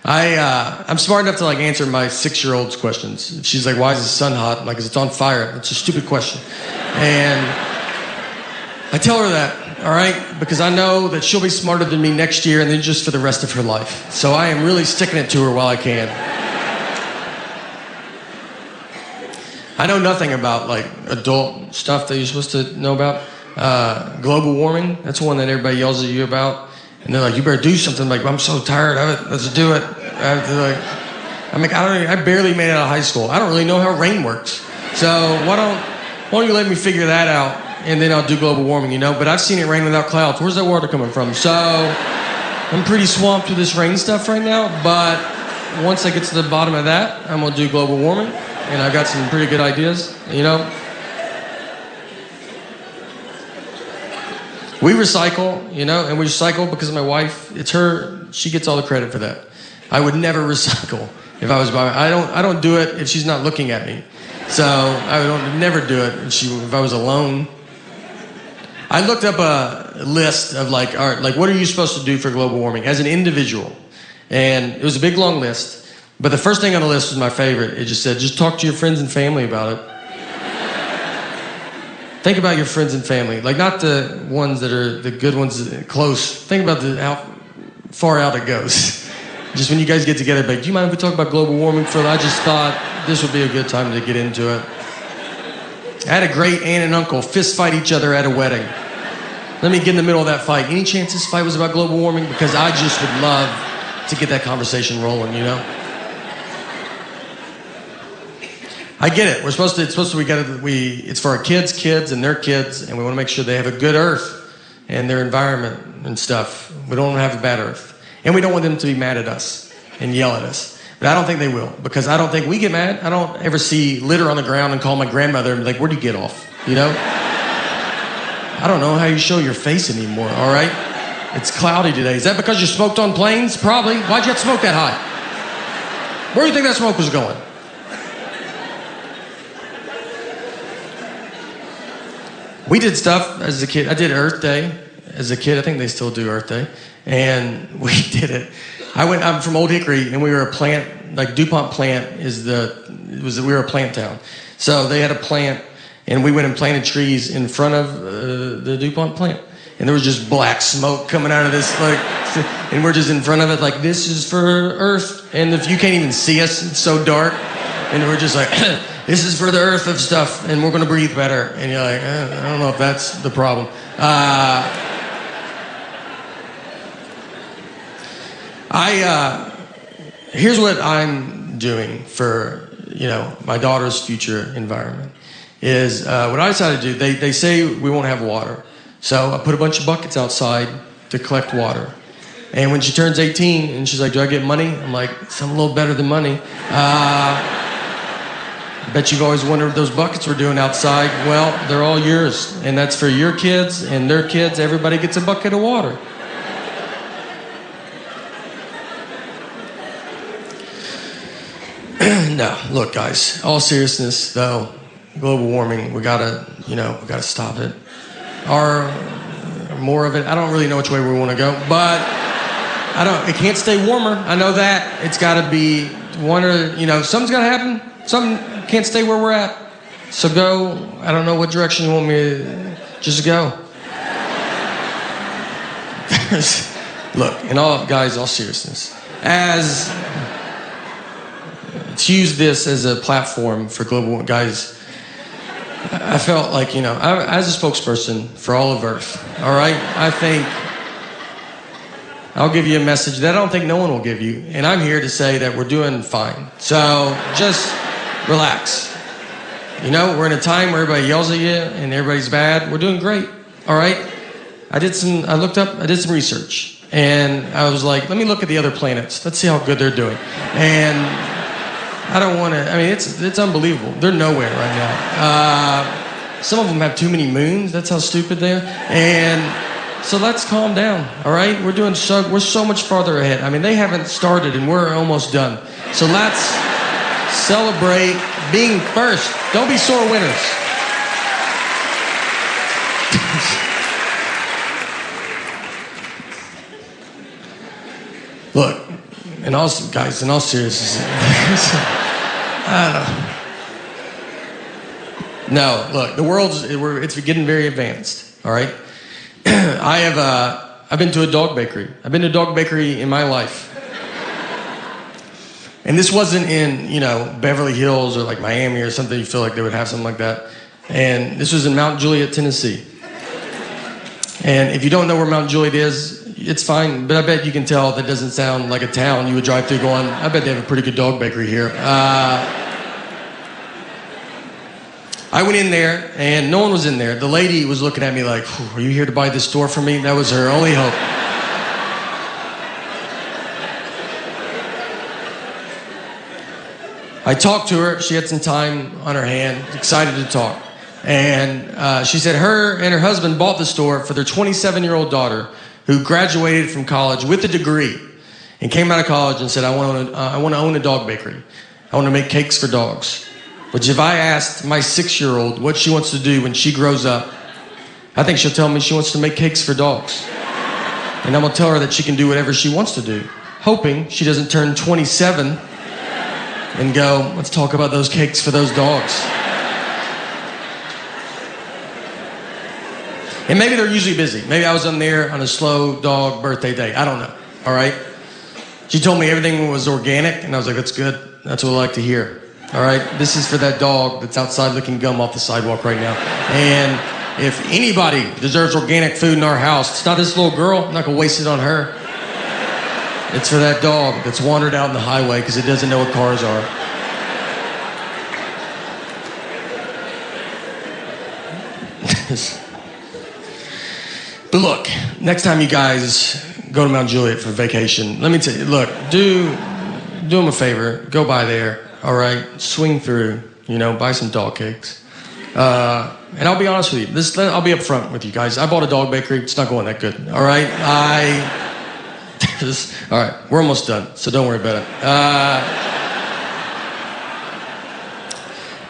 I'm smart enough to like answer my 6-year-old's questions. She's like, "Why is the sun hot?" I'm like, "'Cause it's on fire." It's a stupid question, and I tell her that, all right, because I know that she'll be smarter than me next year, and then just for the rest of her life. So I am really sticking it to her while I can. I know nothing about like adult stuff that you're supposed to know about. Global warming, that's one that everybody yells at you about. And they're like, "You better do something." I'm like, "I'm so tired of it. Let's do it." I barely made it out of high school. I don't really know how rain works. So why don't you let me figure that out, and then I'll do global warming, you know? But I've seen it rain without clouds. Where's that water coming from? So I'm pretty swamped with this rain stuff right now. But once I get to the bottom of that, I'm gonna do global warming, and I've got some pretty good ideas, you know? We recycle, you know, and we recycle because of my wife. It's her, she gets all the credit for that. I would never recycle if I was by I don't do it if she's not looking at me. So I would never do it if I was alone. I looked up a list of like, all right, like what are you supposed to do for global warming as an individual? And it was a big long list, but the first thing on the list was my favorite. It just said, just talk to your friends and family about it. Think about your friends and family, like not the ones that are the good ones close. Think about how far out it goes. Just when you guys get together, like, do you mind if we talk about global warming for? I just thought this would be a good time to get into it. I had a great aunt and uncle fist fight each other at a wedding. Let me get in the middle of that fight. Any chance this fight was about global warming? Because I just would love to get that conversation rolling, you know? I get it. It's for our kids, and their kids, and we want to make sure they have a good earth and their environment and stuff. We don't want to have a bad earth. And we don't want them to be mad at us and yell at us. But I don't think they will, because I don't think we get mad. I don't ever see litter on the ground and call my grandmother and be like, "Where'd you get off?" You know? I don't know how you show your face anymore, all right? It's cloudy today. Is that because you smoked on planes? Probably. Why'd you have to smoke that high? Where do you think that smoke was going? We did stuff as a kid. I did Earth Day as a kid. I think they still do Earth Day. And we did it. I'm from Old Hickory, and we were a plant, like DuPont plant we were a plant town. So they had a plant, and we went and planted trees in front of the DuPont plant. And there was just black smoke coming out of this, like, and we're just in front of it, like, this is for Earth. And if you can't even see us, it's so dark. And we're just like, this is for the earth of stuff, and we're gonna breathe better. And you're like, I don't know if that's the problem. Here's what I'm doing for, you know, my daughter's future environment. Is what I decided to do. They say we won't have water, so I put a bunch of buckets outside to collect water. And when she turns 18, and she's like, "Do I get money?" I'm like, "Something a little better than money." I bet you've always wondered what those buckets were doing outside. Well, they're all yours, and that's for your kids and their kids. Everybody gets a bucket of water. No, look, guys, all seriousness, though, global warming, we gotta stop it. Or more of it. I don't really know which way we want to go, but it can't stay warmer. I know that. It's gotta be something's gotta happen. Something can't stay where we're at. So go, I don't know what direction you want me to, just go. Look, all seriousness, to use this as a platform for global guys, I felt like, as a spokesperson for all of Earth, all right, I think I'll give you a message that I don't think no one will give you, and I'm here to say that we're doing fine. So just relax. We're in a time where everybody yells at you and everybody's bad. We're doing great, all right? I did some research, and I was like, let me look at the other planets. Let's see how good they're doing. And I don't want to, it's unbelievable. They're nowhere right now. Some of them have too many moons. That's how stupid they are. And so let's calm down, all right? We're so much farther ahead. They haven't started, and we're almost done. So let's celebrate being first. Don't be sore winners. Look, in all seriousness, I don't know. No, look, it's getting very advanced, all right? I've been to a dog bakery. I've been to a dog bakery in my life. And this wasn't in, Beverly Hills or like Miami or something. You feel like they would have something like that. And this was in Mount Juliet, Tennessee. And if you don't know where Mount Juliet is, it's fine, but I bet you can tell that doesn't sound like a town you would drive through going, I bet they have a pretty good dog bakery here. I went in there, and no one was in there. The lady was looking at me like, are you here to buy this store from me? That was her only hope. I talked to her. She had some time on her hand, excited to talk. And she said her and her husband bought the store for their 27-year-old daughter who graduated from college with a degree and came out of college and said, I want to own a dog bakery. I want to make cakes for dogs. Which if I asked my 6-year-old what she wants to do when she grows up, I think she'll tell me she wants to make cakes for dogs. And I'm going to tell her that she can do whatever she wants to do, hoping she doesn't turn 27 and go, let's talk about those cakes for those dogs. And maybe they're usually busy. Maybe I was on there on a slow dog birthday day. I don't know, all right? She told me everything was organic, and I was like, that's good. That's what I like to hear, all right? This is for that dog that's outside licking gum off the sidewalk right now. And if anybody deserves organic food in our house, it's not this little girl. I'm not going to waste it on her. It's for that dog that's wandered out in the highway because it doesn't know what cars are. But look, next time you guys go to Mount Juliet for vacation, let me tell you, look, do them a favor. Go by there, all right? Swing through, buy some dog cakes. And I'll be honest with you. I'll be upfront with you guys. I bought a dog bakery. It's not going that good, all right? All right, we're almost done, so don't worry about it.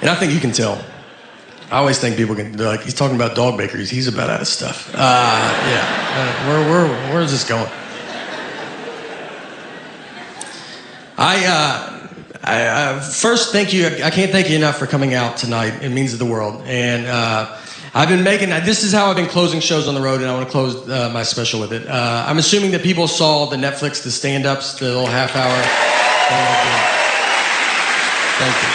And I think you can tell. I always think people they're like, he's talking about dog bakeries. He's about out of stuff. Where is this going? First, thank you. I can't thank you enough for coming out tonight. It means the world. And I've been this is how I've been closing shows on the road, and I want to close my special with it. I'm assuming that people saw the Netflix, the stand-ups, the little half hour. Thank you.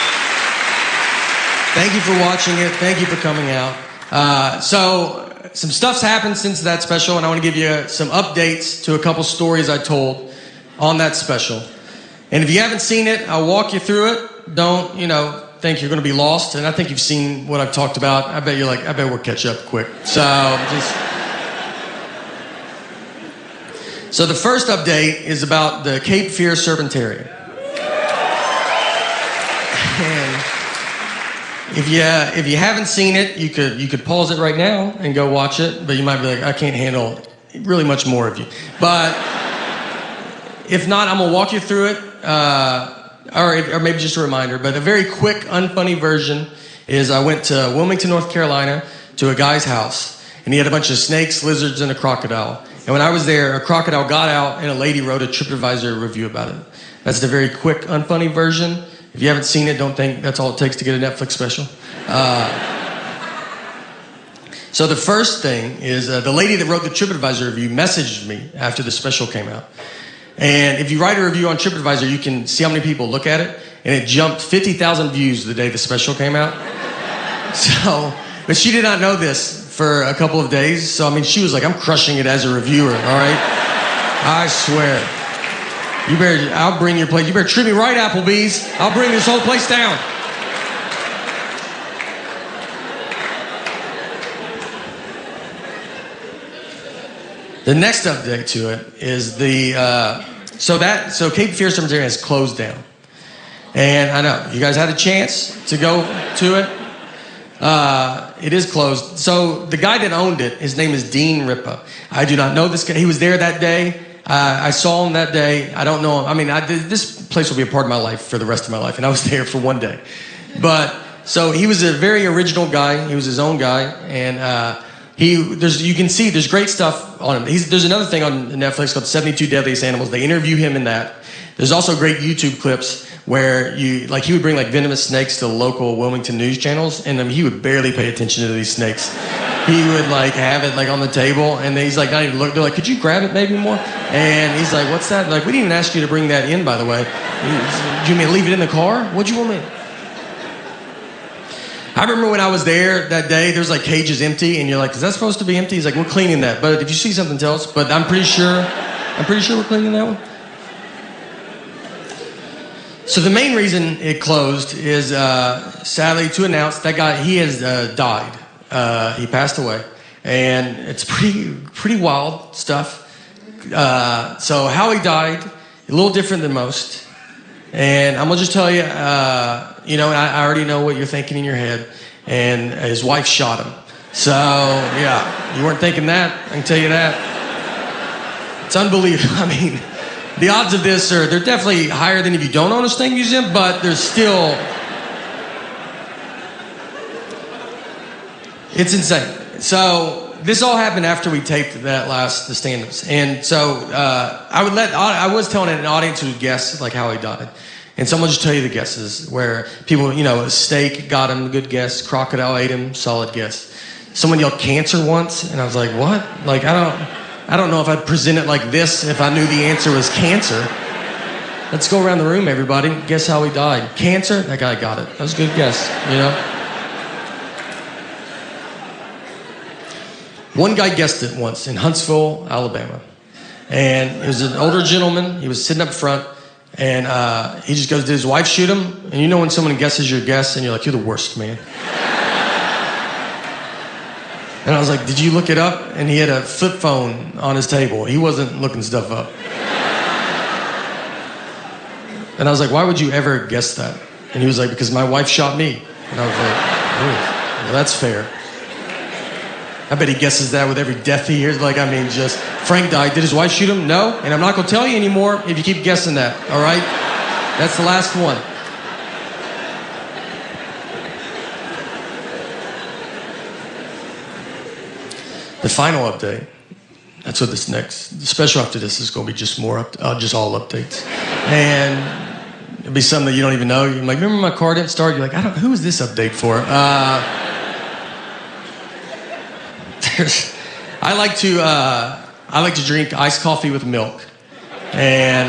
Thank you for watching it. Thank you for coming out. So some stuff's happened since that special, and I want to give you some updates to a couple stories I told on that special. And if you haven't seen it, I'll walk you through it. Don't, think you're going to be lost. And I think you've seen what I've talked about. I bet you're like, I bet we'll catch up quick. So the first update is about the Cape Fear Serpentarian. And if you haven't seen it, you could pause it right now and go watch it, but you might be like, I can't handle really much more of you. But if not, I'm gonna walk you through it, or maybe just a reminder. But a very quick, unfunny version is I went to Wilmington, North Carolina, to a guy's house, and he had a bunch of snakes, lizards, and a crocodile. And when I was there, a crocodile got out, and a lady wrote a TripAdvisor review about it. That's the very quick, unfunny version. If you haven't seen it, don't think that's all it takes to get a Netflix special. So the first thing is the lady that wrote the TripAdvisor review messaged me after the special came out. And if you write a review on TripAdvisor, you can see how many people look at it. And it jumped 50,000 views the day the special came out. But she did not know this for a couple of days. So, she was like, I'm crushing it as a reviewer, all right? I swear. I'll bring your place. You better treat me right, Applebee's. I'll bring this whole place down. The next update to it is so Cape Fear Cemetery has closed down. And I know, you guys had a chance to go to it. It is closed. So the guy that owned it, his name is Dean Ripa. I do not know this guy. He was there that day. I saw him that day. I don't know him. This place will be a part of my life for the rest of my life, and I was there for one day. But, so he was a very original guy. He was his own guy, and you can see there's great stuff on him. There's another thing on Netflix called 72 Deadliest Animals. They interview him in that. There's also great YouTube clips where he would bring like venomous snakes to local Wilmington news channels, and he would barely pay attention to these snakes. He would like have it like on the table, and then he's like not even look. They're like, could you grab it maybe more? And he's like, what's that? Like, we didn't even ask you to bring that in, by the way. Do you mean leave it in the car? What'd you want me? I remember when I was there that day, there's like cages empty, and you're like, is that supposed to be empty? He's like, we're cleaning that. But if you see something, tell us. But I'm pretty sure we're cleaning that one. So the main reason it closed is, sadly, to announce that guy, he has died. He passed away. And it's pretty wild stuff. So how he died, a little different than most. And I'm going to just tell you, I already know what you're thinking in your head. And his wife shot him. So, yeah, you weren't thinking that. I can tell you that. It's unbelievable. I mean, the odds of this they're definitely higher than if you don't own a snake museum, but there's still... It's insane. So this all happened after we taped the stand-ups. And so I was telling an audience who guessed like how he died. And someone just tell you the guesses where people, a steak got him, good guess. Crocodile ate him, solid guess. Someone yelled cancer once, and I was like, what? Like, I don't know if I'd present it like this if I knew the answer was cancer. Let's go around the room, everybody. Guess how he died. Cancer? That guy got it. That was a good guess, One guy guessed it once in Huntsville, Alabama. And it was an older gentleman. He was sitting up front, and he just goes, did his wife shoot him? And you know when someone guesses your guess, and you're like, you're the worst, man. And I was like, did you look it up? And he had a flip phone on his table. He wasn't looking stuff up. And I was like, why would you ever guess that? And he was like, because my wife shot me. And I was like, oh, well, that's fair. I bet he guesses that with every death he hears. Just, Frank died. Did his wife shoot him? No. And I'm not going to tell you anymore if you keep guessing that, all right? That's the last one. The final update. That's what this next. The special after this is going to be just just all updates. And it'll be something that you don't even know. You're like, remember my car didn't start? You're like, who is this update for? I like to drink iced coffee with milk, and